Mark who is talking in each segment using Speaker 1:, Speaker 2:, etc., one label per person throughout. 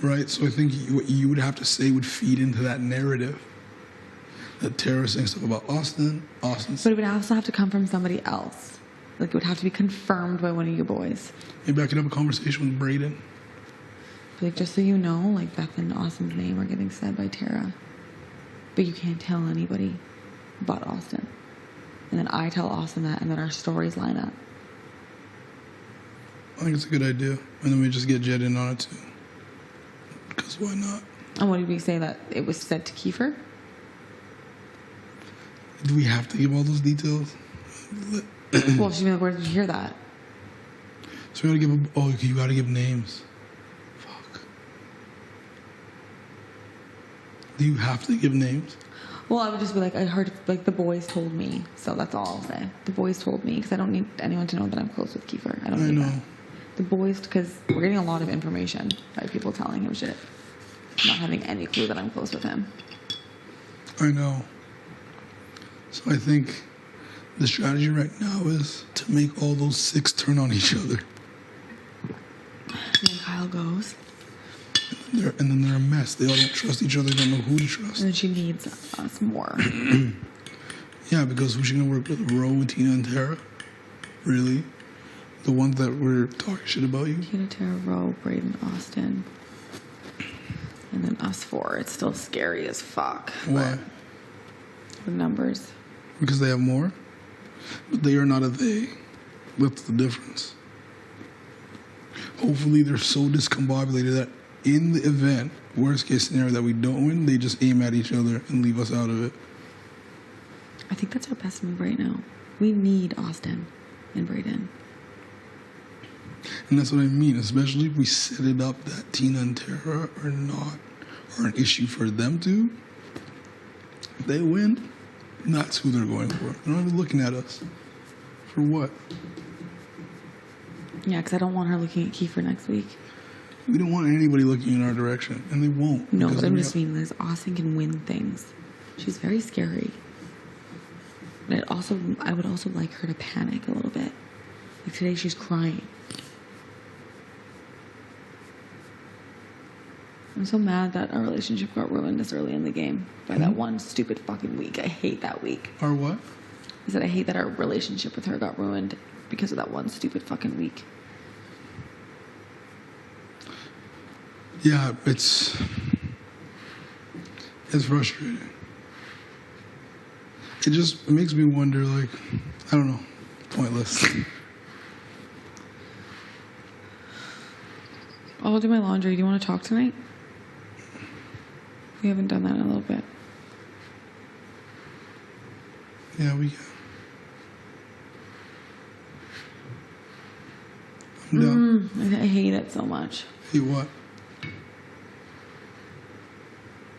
Speaker 1: right? So I think what you would have to say would feed into that narrative. That Tara's saying stuff about Austin.
Speaker 2: But it would also have to come from somebody else. Like, it would have to be confirmed by one of you boys.
Speaker 1: Maybe I could have a conversation with Brayden.
Speaker 2: Like, just so you know, like, Beth and Austin's name are getting said by Tara. But you can't tell anybody but Austin. And then I tell Austin that, and then our stories line up.
Speaker 1: I think it's a good idea. And then we just get Jed in on it, too. Because why not?
Speaker 2: And what did we say that it was said to Kiefer?
Speaker 1: Do we have to give all those details?
Speaker 2: Well, she's like, where did you hear that?
Speaker 1: So we gotta give you gotta give names. Fuck. Do you have to give names?
Speaker 2: Well, I would just be like, I heard, like, the boys told me. So that's all I'll say. The boys told me, because I don't need anyone to know that I'm close with Kiefer. I don't need that. The boys, because we're getting a lot of information by people telling him shit. Not having any clue that I'm close with him.
Speaker 1: I know. So I think the strategy right now is to make all those 6 turn on each other.
Speaker 2: And then Kyle goes.
Speaker 1: And then they're a mess. They all don't trust each other. They don't know who to trust.
Speaker 2: And then she needs us more.
Speaker 1: Yeah, because who's she going to work with? Ro, Tina, and Tara? Really? The ones that were talking shit about you?
Speaker 2: Tina, Tara, Ro, Brayden, Austin. And then us 4. It's still scary as fuck.
Speaker 1: Why?
Speaker 2: The numbers.
Speaker 1: Because they have more? But they are not a they. That's the difference. Hopefully they're so discombobulated that in the event, worst case scenario, that we don't win, they just aim at each other and leave us out of it.
Speaker 2: I think that's our best move right now. We need Austin and Brayden.
Speaker 1: And that's what I mean, especially if we set it up that Tina and Tara are an issue for them to. If they win, that's who they're going for. They're not even looking at us. For what?
Speaker 2: Yeah, because I don't want her looking at Kiefer next week.
Speaker 1: We don't want anybody looking in our direction, and they won't.
Speaker 2: No, but I'm just meaning is Austin can win things. She's very scary. But I would also like her to panic a little bit. Like today she's crying. I'm so mad that our relationship got ruined this early in the game by that one stupid fucking week. I hate that week.
Speaker 1: Our what?
Speaker 2: I said I hate that our relationship with her got ruined because of that one stupid fucking week.
Speaker 1: Yeah, it's frustrating. It makes me wonder, like, I don't know, pointless.
Speaker 2: I'll do my laundry. Do you want to talk tonight? We haven't done that in a little bit.
Speaker 1: Yeah, we can. I'm down.
Speaker 2: I hate it so much.
Speaker 1: Hey, what?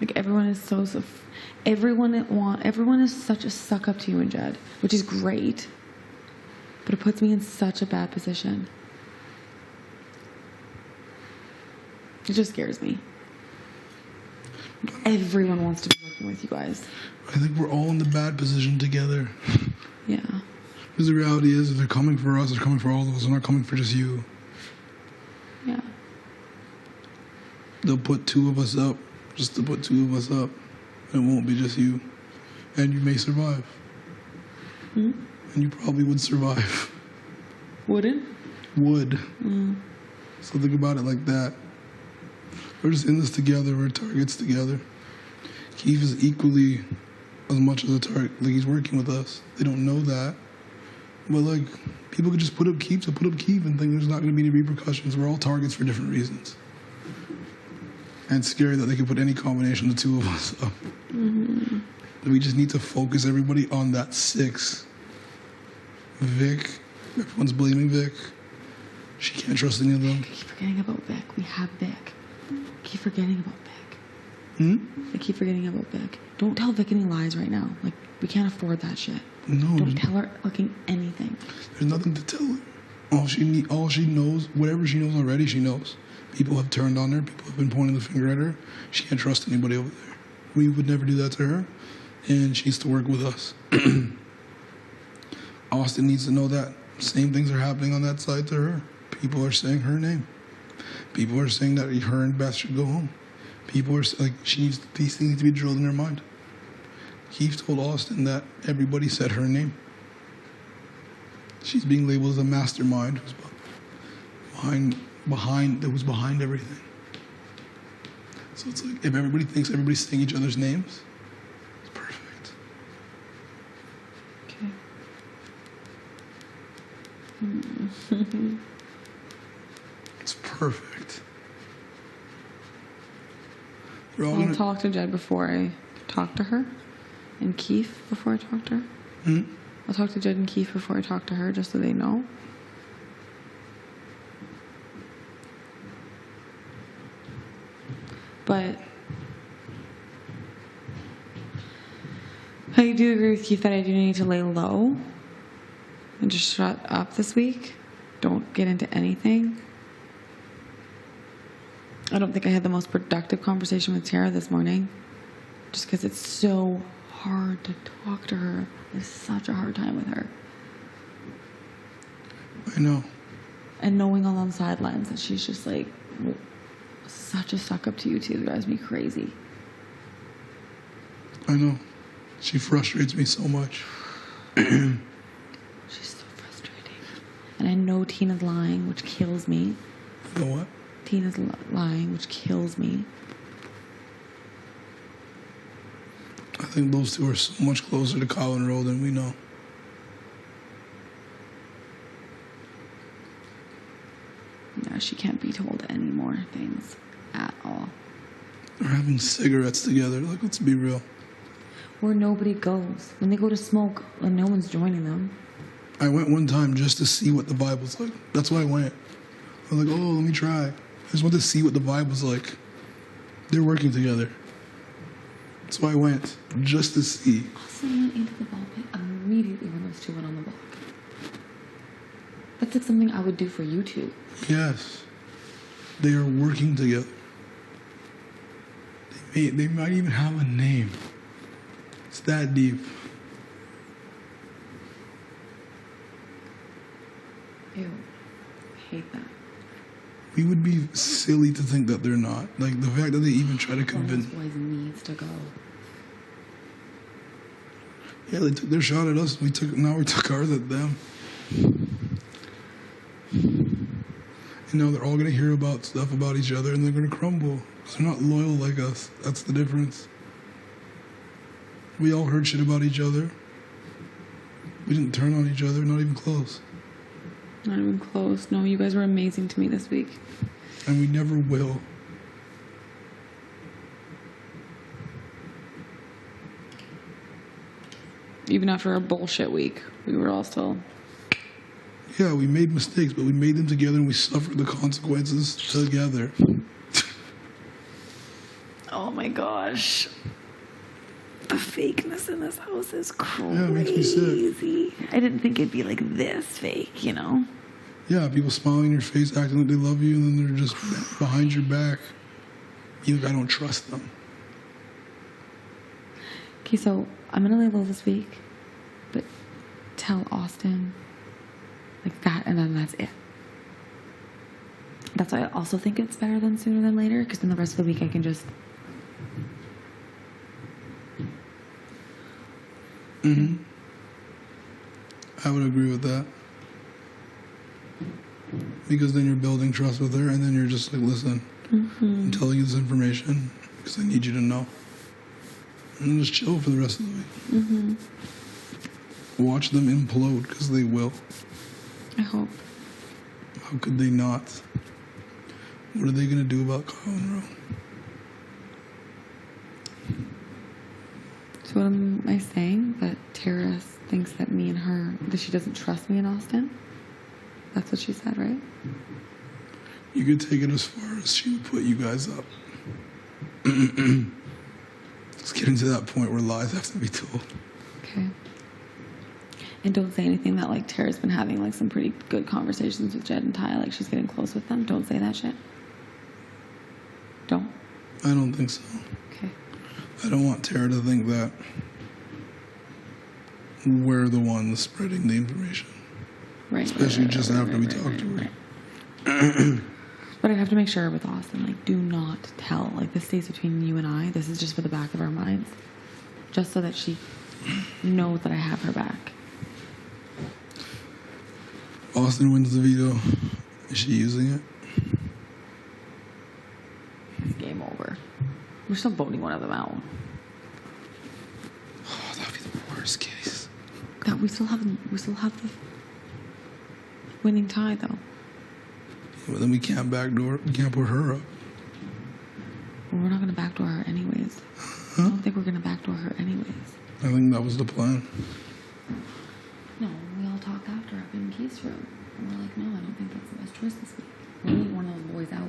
Speaker 2: Like everyone is everyone is such a suck up to you and Jed, which is great, but it puts me in such a bad position. It just scares me. Everyone wants to be working with you guys.
Speaker 1: I think we're all in the bad position together.
Speaker 2: Yeah.
Speaker 1: Because the reality is, if they're coming for us, they're coming for all of us. They're not coming for just you.
Speaker 2: Yeah.
Speaker 1: They'll put 2 of us up just to put 2 of us up. It won't be just you. And you may survive. And you probably would survive.
Speaker 2: Wouldn't?
Speaker 1: Would. So think about it like that. We're just in this together. We're targets together. Keith is equally as much as a target. Like, he's working with us. They don't know that. But, like, people could just put up Keith and think there's not going to be any repercussions. We're all targets for different reasons. And it's scary that they could put any combination of the 2 of us up. We just need to focus everybody on that 6. Vic. Everyone's blaming Vic. She can't trust any of them.
Speaker 2: I keep forgetting about Vic. We have Vic. I keep forgetting about Vic. I keep forgetting about Vic. Don't tell Vic any lies right now. Like, we can't afford that shit.
Speaker 1: No.
Speaker 2: Don't tell her fucking anything.
Speaker 1: There's nothing to tell her. All she knows, whatever she knows already, she knows. People have turned on her. People have been pointing the finger at her. She can't trust anybody over there. We would never do that to her. And she needs to work with us. Austin needs to know that. Same things are happening on that side to her. People are saying her name. People are saying that her and Beth should go home. People are like, these things need to be drilled in her mind. Keith told Austin that everybody said her name. She's being labeled as a mastermind who's behind everything. So it's like, if everybody thinks everybody's saying each other's names, it's perfect.
Speaker 2: Okay.
Speaker 1: It's perfect.
Speaker 2: I'll talk to Jed before I talk to her, and Keith before I talk to her. I'll talk to Jed and Keith before I talk to her, just so they know. But I do agree with Keith that I do need to lay low and just shut up this week. Don't get into anything. I don't think I had the most productive conversation with Tara this morning, just because it's so hard to talk to her. It's such a hard time with her.
Speaker 1: I know.
Speaker 2: And knowing all on the sidelines that she's just like such a suck up to you two drives me crazy.
Speaker 1: I know. She frustrates me so much.
Speaker 2: She's so frustrating. And I know Tina's lying, which kills me.
Speaker 1: You know what?
Speaker 2: Tina's lying, which kills me.
Speaker 1: I think those two are so much closer to Colin Rowe than we know.
Speaker 2: No, she can't be told any more things at all.
Speaker 1: They're having cigarettes together. Like, let's be real.
Speaker 2: Where nobody goes. When they go to smoke, and no one's joining them.
Speaker 1: I went one time just to see what the vibe was like. That's why I went. I was like, oh, let me try. I just wanted to see what the vibe was like. They're working together. That's why I went, just to see.
Speaker 2: Also went into the ball pit immediately when those two went on the walk. That's like something I would do for you two.
Speaker 1: Yes. They are working together. They might even have a name. It's that deep.
Speaker 2: Ew. I hate that.
Speaker 1: We would be silly to think that they're not. Like, the fact that they even try to convince...
Speaker 2: Those boys needs to go.
Speaker 1: Yeah, they took their shot at us. Now we took ours at them. And now they're all going to hear about stuff about each other and they're going to crumble. Because they're not loyal like us. That's the difference. We all heard shit about each other. We didn't turn on each other, not even close.
Speaker 2: Not even close. No, you guys were amazing to me this week.
Speaker 1: And we never will.
Speaker 2: Even after a bullshit week, we were all still...
Speaker 1: Yeah, we made mistakes, but we made them together and we suffered the consequences together.
Speaker 2: Oh my gosh. The fakeness in this house is crazy.
Speaker 1: Yeah, it makes me sick.
Speaker 2: I didn't think it'd be like this fake, you know?
Speaker 1: Yeah, people smiling in your face, acting like they love you, and then they're just behind your back. You think I don't trust them.
Speaker 2: Okay, so I'm going to lay low this week, but tell Austin like that, and then that's it. That's why I also think it's better than sooner than later, because then the rest of the week I can just...
Speaker 1: Mm-hmm. I would agree with that. Because then you're building trust with her, and then you're just like, listen, I'm telling you this information because I need you to know. And then just chill for the rest of the week. Watch them implode, because they will.
Speaker 2: I hope.
Speaker 1: How could they not? What are they going to do about Colin Rowe?
Speaker 2: So what am I saying? That Tara thinks that me and her, that she doesn't trust me in Austin? That's what she said, right?
Speaker 1: You could take it as far as she would put you guys up. It's getting to that point where lies have to be told.
Speaker 2: Okay. And don't say anything that, like, Tara's been having, like, some pretty good conversations with Jed and Ty. Like, she's getting close with them. Don't say that shit. Don't.
Speaker 1: I don't think so.
Speaker 2: Okay.
Speaker 1: I don't want Tara to think that we're the ones spreading the information.
Speaker 2: Right.
Speaker 1: Especially just after we talk to her.
Speaker 2: But I have to make sure with Austin, like, do not tell. Like, this stays between you and I. This is just for the back of our minds. Just so that she knows that I have her back.
Speaker 1: Austin wins the veto. Is she using it?
Speaker 2: It's game over. We're still voting one of them out.
Speaker 1: Oh, that'd be the worst case.
Speaker 2: That we still have the winning tie though.
Speaker 1: Yeah, but then we can't backdoor. We can't put her up.
Speaker 2: Well, we're not gonna backdoor her anyways.
Speaker 1: Huh?
Speaker 2: I don't think we're gonna backdoor her anyways.
Speaker 1: I think that was the plan.
Speaker 2: No, we all talked after up in Keith's room. And we're like, no, I don't think that's the best choice this week. We need one of those boys out.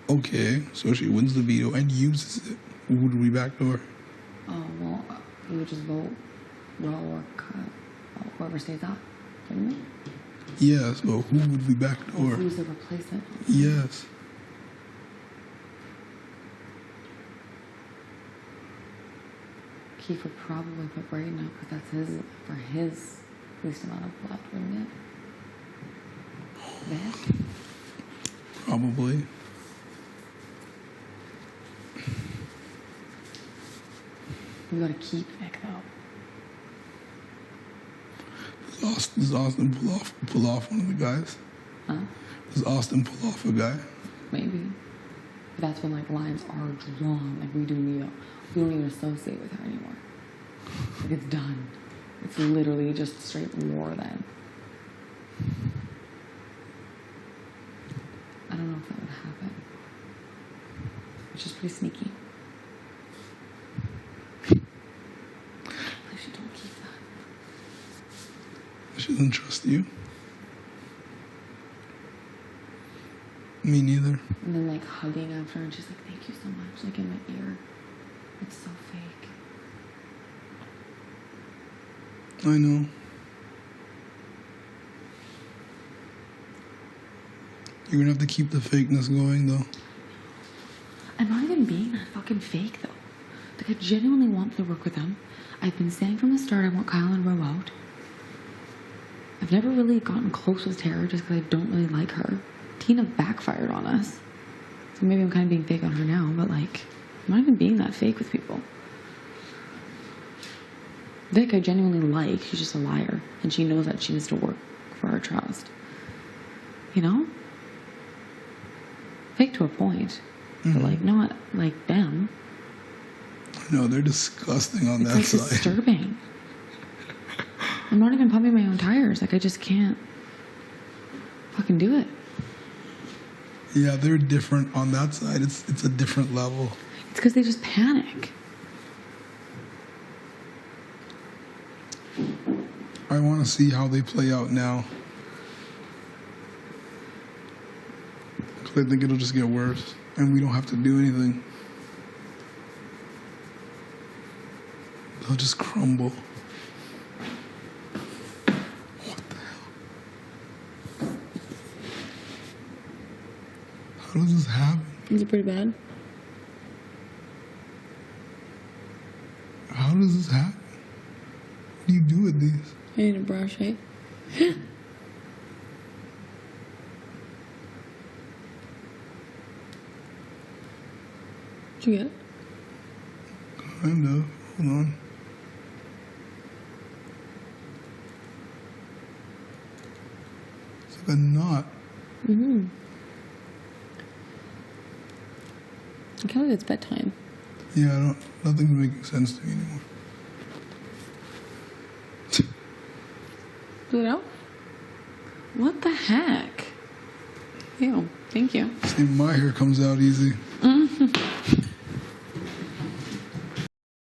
Speaker 1: Okay, so she wins the veto and uses it. Who do we backdoor?
Speaker 2: Oh, well, we would just vote Roe or whoever stays up, wouldn't we?
Speaker 1: Yes, but who would we
Speaker 2: Or
Speaker 1: backdoor?
Speaker 2: who's the replacement?
Speaker 1: Yes.
Speaker 2: Keith would probably put Braden up because that's for his least amount of blood, wouldn't it? Beth?
Speaker 1: Probably.
Speaker 2: We gotta keep Vic though.
Speaker 1: Does Austin pull off one of the guys?
Speaker 2: Huh?
Speaker 1: Does Austin pull off a guy?
Speaker 2: Maybe. But that's when like lines are drawn. Like we don't even associate with her anymore. Like it's done. It's literally just straight war then. I don't know if that would happen. Which is pretty sneaky. I should don't keep that.
Speaker 1: She doesn't trust you. Me neither.
Speaker 2: And then like hugging after and she's like, thank you so much, like in my ear. It's so fake.
Speaker 1: I know. You're gonna have to keep the fakeness going though.
Speaker 2: I'm not even being that fucking fake though. Like I genuinely want to work with them. I've been saying from the start I want Kyle and Roe out. I've never really gotten close with Tara just because I don't really like her. Tina backfired on us. So maybe I'm kind of being fake on her now, but like, I'm not even being that fake with people. Vic, I genuinely like. She's just a liar. And she knows that she needs to work for our trust. You know? Fake to a point. But like, not like them.
Speaker 1: No, they're disgusting on
Speaker 2: It's
Speaker 1: that
Speaker 2: like
Speaker 1: side.
Speaker 2: disturbing. I'm not even pumping my own tires. Like, I just can't fucking do it.
Speaker 1: Yeah, they're different on that side. It's a different level.
Speaker 2: It's because they just panic.
Speaker 1: I want to see how they play out now. Because I think it'll just get worse. And we don't have to do anything. They'll just crumble. What the hell? How does this happen?
Speaker 2: Is it pretty bad?
Speaker 1: How does this happen? What do you do with these?
Speaker 2: I need a brush, eh? Did you get it?
Speaker 1: Kind of. Hold on. It's like a knot.
Speaker 2: Mm-hmm. I can't believe it's bedtime.
Speaker 1: Yeah, nothing's making sense to me anymore.
Speaker 2: Blew it out? What the heck? Ew, thank you.
Speaker 1: See, my hair comes out easy.